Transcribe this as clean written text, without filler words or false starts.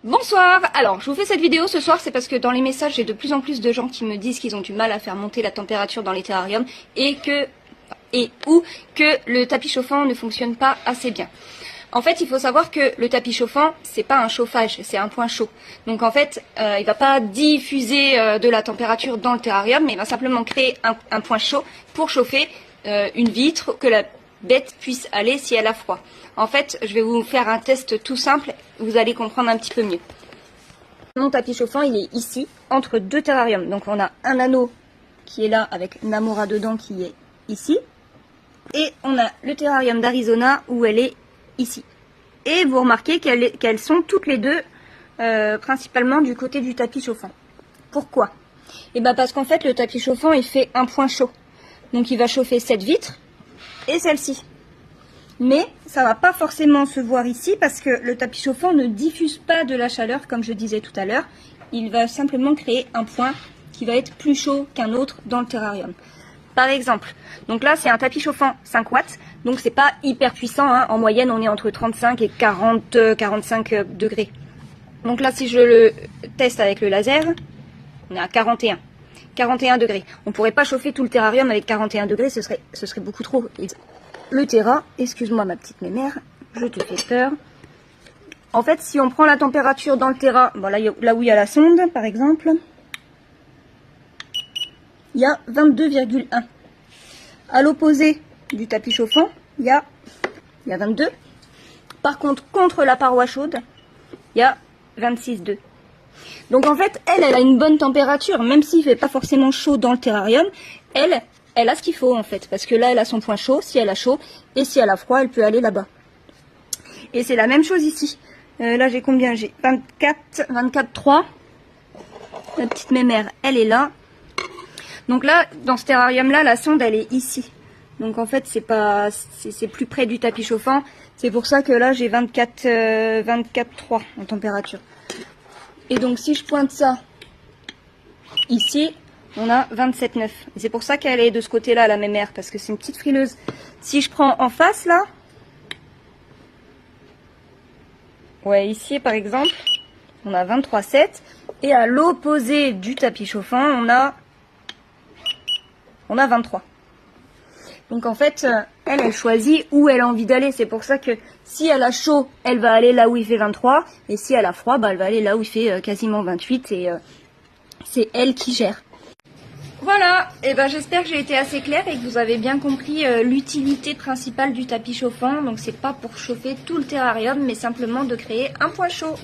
Bonsoir. Alors, je vous fais cette vidéo ce soir, c'est parce que dans les messages, j'ai de plus en plus de gens qui me disent qu'ils ont du mal à faire monter la température dans les terrariums ou que le tapis chauffant ne fonctionne pas assez bien. En fait, il faut savoir que le tapis chauffant, c'est pas un chauffage, c'est un point chaud. Donc en fait, il va pas diffuser de la température dans le terrarium, mais il va simplement créer un point chaud pour chauffer une vitre que la bête puisse aller si elle a froid. En fait, je vais vous faire un test tout simple, vous allez comprendre un petit peu mieux. Mon tapis chauffant, il est ici, entre deux terrariums. Donc on a un anneau qui est là avec Namora dedans qui est ici. Et on a le terrarium d'Arizona où elle est ici. Et vous remarquez qu'elles sont toutes les deux principalement du côté du tapis chauffant. Pourquoi? Et bien parce qu'en fait le tapis chauffant il fait un point chaud. Donc il va chauffer cette vitre et celle-ci. Mais ça va pas forcément se voir ici parce que le tapis chauffant ne diffuse pas de la chaleur comme je disais tout à l'heure. Il va simplement créer un point qui va être plus chaud qu'un autre dans le terrarium. Par exemple, donc là c'est un tapis chauffant 5 watts, donc c'est pas hyper puissant, hein. En moyenne on est entre 35 et 45 degrés. Donc là si je le teste avec le laser, on est à 41 degrés. On pourrait pas chauffer tout le terrarium avec 41 degrés, ce serait beaucoup trop. Et le terra, excuse-moi ma petite mémère, je te fais peur. En fait si on prend la température dans le terra, bon, là où il y a la sonde par exemple, il y a 22,1. À l'opposé du tapis chauffant, il y a 22. Par contre, contre la paroi chaude, il y a 26,2. Donc en fait, elle a une bonne température, même s'il ne fait pas forcément chaud dans le terrarium, elle a ce qu'il faut en fait. Parce que là, elle a son point chaud, si elle a chaud, et si elle a froid, elle peut aller là-bas. Et c'est la même chose ici. Là, j'ai combien? J'ai 24,3. La petite mémère, elle est là. Donc là, dans ce terrarium-là, la sonde, elle est ici. Donc en fait, c'est plus près du tapis chauffant. C'est pour ça que là, j'ai 24,3 en température. Et donc, si je pointe ça ici, on a 27,9. C'est pour ça qu'elle est de ce côté-là, la mémère, parce que c'est une petite frileuse. Si je prends en face, là, ouais, ici, par exemple, on a 23,7. Et à l'opposé du tapis chauffant, on a 23. Donc en fait, elle choisit où elle a envie d'aller. C'est pour ça que si elle a chaud, elle va aller là où il fait 23. Et si elle a froid, bah, elle va aller là où il fait quasiment 28. Et c'est elle qui gère. Voilà, et ben j'espère que j'ai été assez claire et que vous avez bien compris l'utilité principale du tapis chauffant. Donc c'est pas pour chauffer tout le terrarium, mais simplement de créer un point chaud.